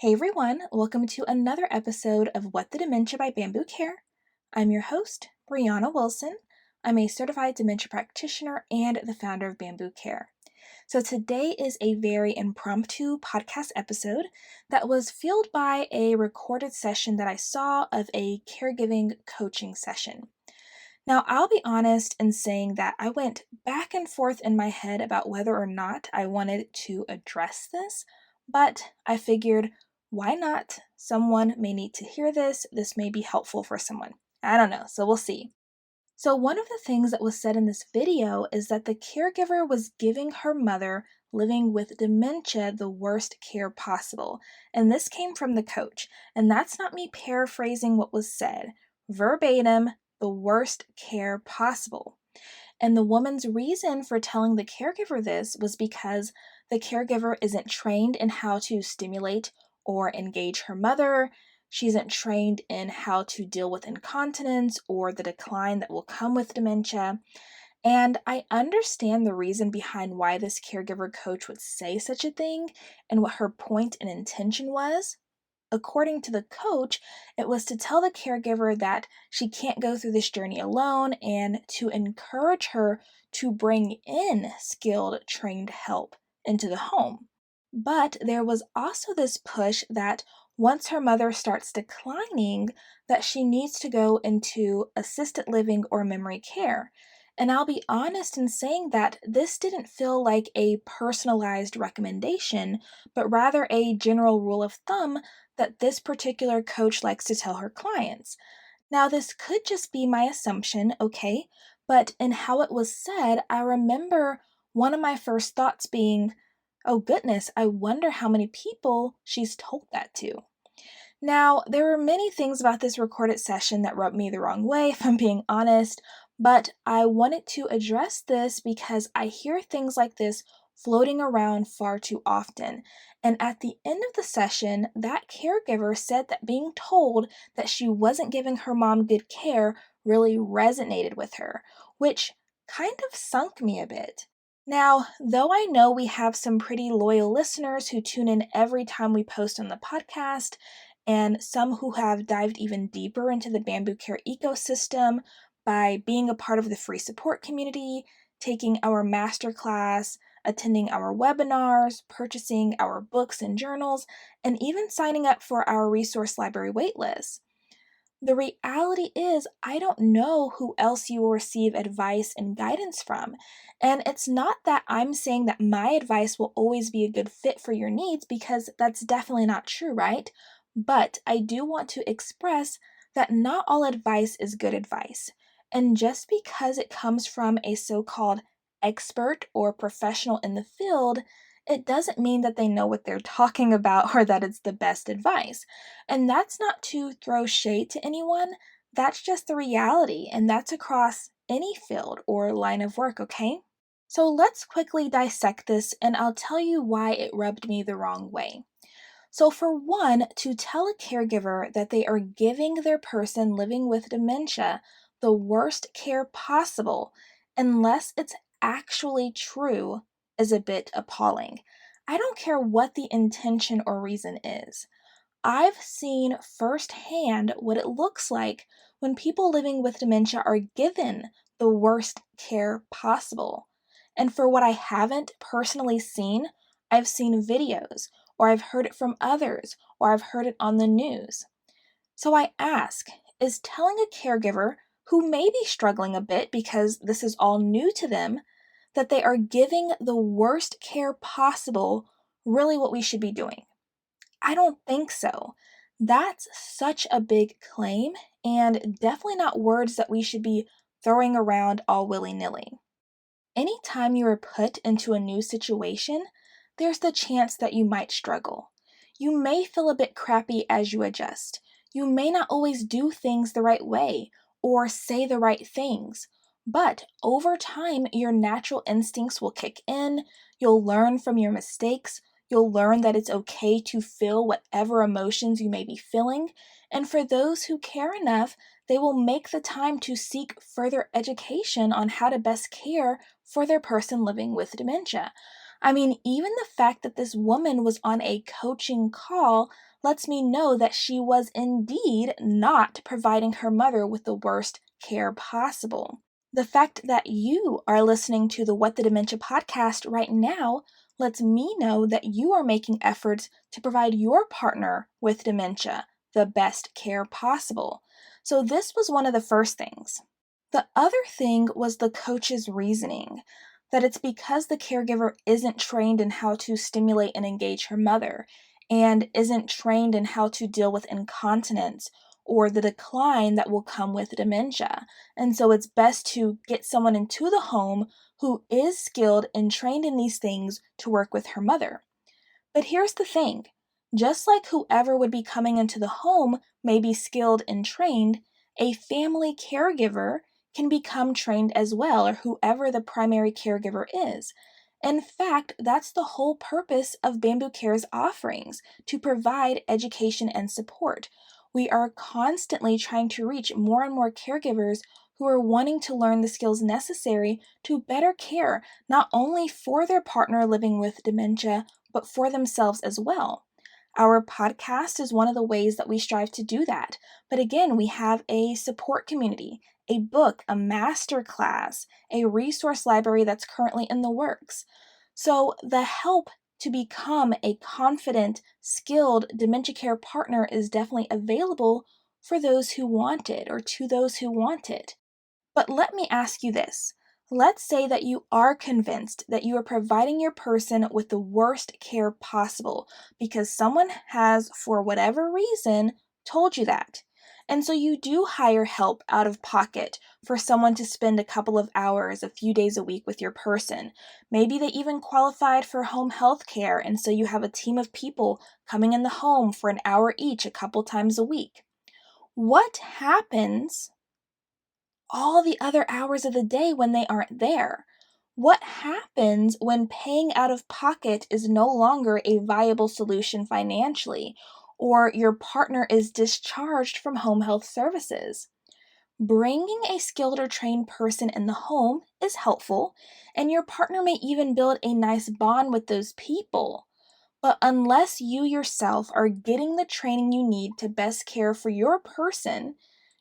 Hey everyone, welcome to another episode of What the Dementia by Bambu Care. I'm your host, Brianna Wilson. I'm a certified dementia practitioner and the founder of Bambu Care. So today is a very impromptu podcast episode that was fueled by a recorded session that I saw of a caregiving coaching session. Now, I'll be honest in saying that I went back and forth in my head about whether or not I wanted to address this, but I figured, why not? Someone may need to hear this. This may be helpful for someone. I don't know, so we'll see. So, one of the things that was said in this video is that the caregiver was giving her mother living with dementia the worst care possible. And this came from the coach. And that's not me paraphrasing what was said. Verbatim, the worst care possible. And the woman's reason for telling the caregiver this was because the caregiver isn't trained in how to stimulate or engage her mother. She isn't trained in how to deal with incontinence or the decline that will come with dementia. And I understand the reason behind why this caregiver coach would say such a thing and what her point and intention was. According to the coach, it was to tell the caregiver that she can't go through this journey alone and to encourage her to bring in skilled, trained help into the home. But there was also this push that once her mother starts declining, that she needs to go into assisted living or memory care. And I'll be honest in saying that this didn't feel like a personalized recommendation, but rather a general rule of thumb that this particular coach likes to tell her clients. Now, this could just be my assumption, okay? But in how it was said, I remember one of my first thoughts being, oh goodness, I wonder how many people she's told that to. Now, there were many things about this recorded session that rubbed me the wrong way, if I'm being honest, but I wanted to address this because I hear things like this floating around far too often. And at the end of the session, that caregiver said that being told that she wasn't giving her mom good care really resonated with her, which kind of sunk me a bit. Now, though I know we have some pretty loyal listeners who tune in every time we post on the podcast, and some who have dived even deeper into the Bambu Care ecosystem by being a part of the free support community, taking our masterclass, attending our webinars, purchasing our books and journals, and even signing up for our resource library waitlist. The reality is, I don't know who else you will receive advice and guidance from. And it's not that I'm saying that my advice will always be a good fit for your needs, because that's definitely not true, right? But I do want to express that not all advice is good advice. And just because it comes from a so called expert or professional in the field, it doesn't mean that they know what they're talking about or that it's the best advice. And that's not to throw shade to anyone, that's just the reality, and that's across any field or line of work, okay? So let's quickly dissect this, and I'll tell you why it rubbed me the wrong way. So, for one, to tell a caregiver that they are giving their person living with dementia the worst care possible, unless it's actually true, is a bit appalling. I don't care what the intention or reason is. I've seen firsthand what it looks like when people living with dementia are given the worst care possible. And for what I haven't personally seen, I've seen videos, or I've heard it from others, or I've heard it on the news. So I ask, is telling a caregiver who may be struggling a bit because this is all new to them that they are giving the worst care possible really what we should be doing? I don't think so. That's such a big claim, and definitely not words that we should be throwing around all willy nilly. Anytime you are put into a new situation, there's the chance that you might struggle. You may feel a bit crappy as you adjust. You may not always do things the right way or say the right things. But over time, your natural instincts will kick in. You'll learn from your mistakes. You'll learn that it's okay to feel whatever emotions you may be feeling. And for those who care enough, they will make the time to seek further education on how to best care for their person living with dementia. I mean, even the fact that this woman was on a coaching call lets me know that she was indeed not providing her mother with the worst care possible. The fact that you are listening to the What the Dementia podcast right now lets me know that you are making efforts to provide your partner with dementia the best care possible. So this was one of the first things. The other thing was the coach's reasoning, that it's because the caregiver isn't trained in how to stimulate and engage her mother, and isn't trained in how to deal with incontinence or the decline that will come with dementia. And so it's best to get someone into the home who is skilled and trained in these things to work with her mother. But here's the thing, just like whoever would be coming into the home may be skilled and trained, a family caregiver can become trained as well, or whoever the primary caregiver is. In fact, that's the whole purpose of Bambu Care's offerings, to provide education and support. We are constantly trying to reach more and more caregivers who are wanting to learn the skills necessary to better care not only for their partner living with dementia, but for themselves as well. Our podcast is one of the ways that we strive to do that. But again, we have a support community, a book, a master class, a resource library that's currently in the works. So the help to become a confident, skilled dementia care partner is definitely available for those who want it, or to those who want it. But let me ask you this. Let's say that you are convinced that you are providing your person with the worst care possible because someone has, for whatever reason, told you that. And so you do hire help out of pocket for someone to spend a couple of hours, a few days a week with your person. Maybe they even qualified for home health care, and so you have a team of people coming in the home for an hour each a couple times a week. What happens all the other hours of the day when they aren't there? What happens when paying out of pocket is no longer a viable solution financially, or your partner is discharged from home health services? Bringing a skilled or trained person in the home is helpful, and your partner may even build a nice bond with those people. But unless you yourself are getting the training you need to best care for your person,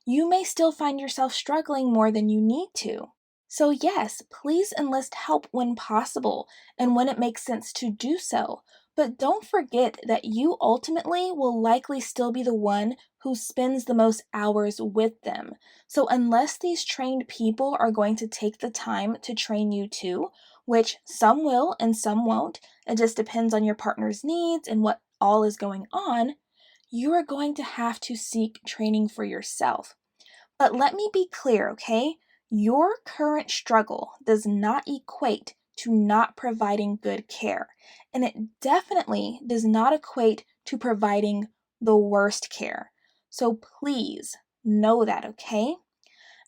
you may still find yourself struggling more than you need to. So yes, please enlist help when possible and when it makes sense to do so. But don't forget that you ultimately will likely still be the one who spends the most hours with them. So unless these trained people are going to take the time to train you too, which some will and some won't, it just depends on your partner's needs and what all is going on, you are going to have to seek training for yourself. But let me be clear, okay? Your current struggle does not equate to not providing good care, and it definitely does not equate to providing the worst care. So please know that, okay?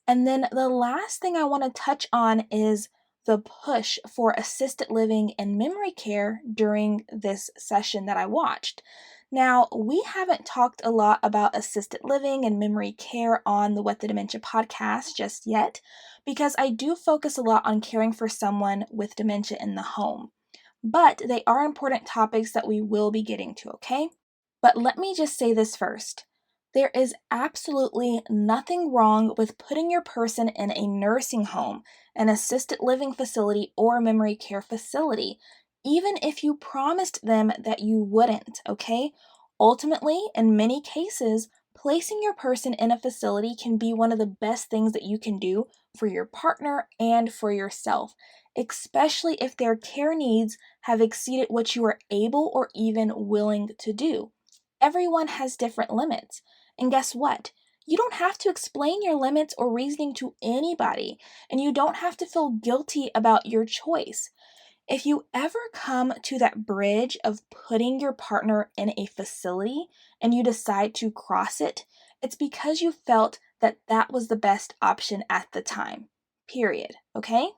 And then the last thing I want to touch on is the push for assisted living and memory care during this session that I watched. Now, we haven't talked a lot about assisted living and memory care on the What the Dementia podcast just yet, because I do focus a lot on caring for someone with dementia in the home. But they are important topics that we will be getting to, okay? But let me just say this first. There is absolutely nothing wrong with putting your person in a nursing home, an assisted living facility, or a memory care facility, even if you promised them that you wouldn't, okay? Ultimately, in many cases, placing your person in a facility can be one of the best things that you can do for your partner and for yourself, especially if their care needs have exceeded what you are able or even willing to do. Everyone has different limits. And guess what? You don't have to explain your limits or reasoning to anybody, and you don't have to feel guilty about your choice. If you ever come to that bridge of putting your partner in a facility and you decide to cross it, it's because you felt that that was the best option at the time. Period. Okay?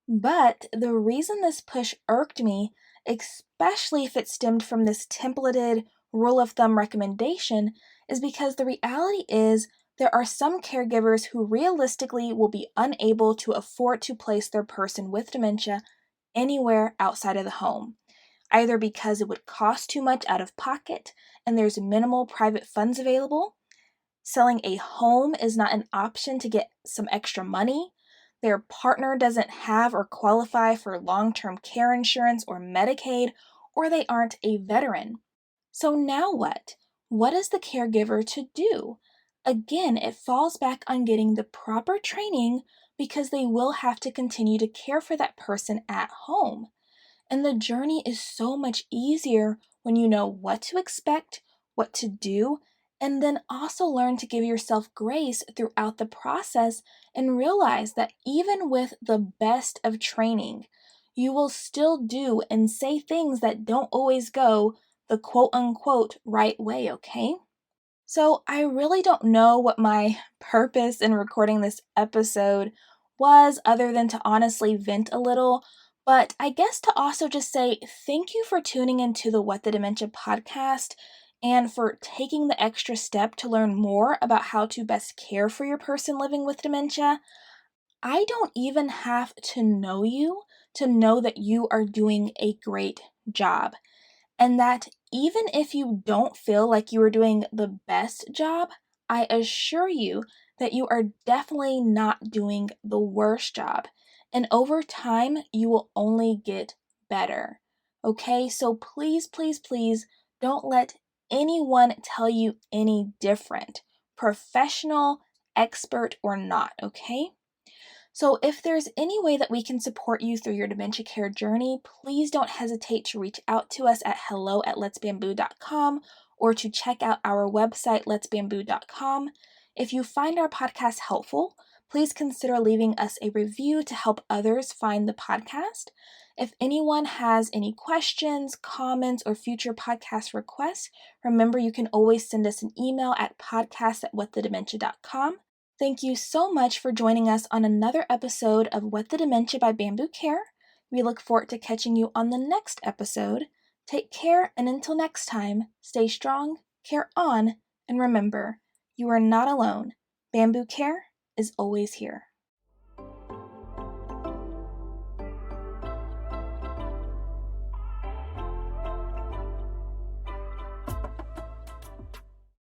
But the reason this push irked me, especially if it stemmed from this templated rule of thumb recommendation, is because the reality is there are some caregivers who realistically will be unable to afford to place their person with dementia anywhere outside of the home. either because it would cost too much out of pocket and there's minimal private funds available. Selling a home is not an option to get some extra money. Their partner doesn't have or qualify for long-term care insurance or Medicaid, or they aren't a veteran. So now what? What is the caregiver to do? Again, it falls back on getting the proper training because they will have to continue to care for that person at home. And the journey is so much easier when you know what to expect, what to do, and then also learn to give yourself grace throughout the process and realize that even with the best of training, you will still do and say things that don't always go the quote unquote right way, okay? So, I really don't know what my purpose in recording this episode was, other than to honestly vent a little, but I guess to also just say thank you for tuning into the What the Dementia podcast and for taking the extra step to learn more about how to best care for your person living with dementia. I don't even have to know you to know that you are doing a great job. And that even if you don't feel like you are doing the best job, I assure you that you are definitely not doing the worst job. And over time, you will only get better. Okay, so please, please, please don't let anyone tell you any different, professional, expert, or not, okay? So, if there's any way that we can support you through your dementia care journey, please don't hesitate to reach out to us at hello@letsbamboo.com or to check out our website, letsbamboo.com. If you find our podcast helpful, please consider leaving us a review to help others find the podcast. If anyone has any questions, comments, or future podcast requests, remember you can always send us an email at podcast@whatthedementia.com. Thank you so much for joining us on another episode of What the Dementia by Bambu Care. We look forward to catching you on the next episode. Take care, and until next time, stay strong, care on, and remember, you are not alone. Bambu Care is always here.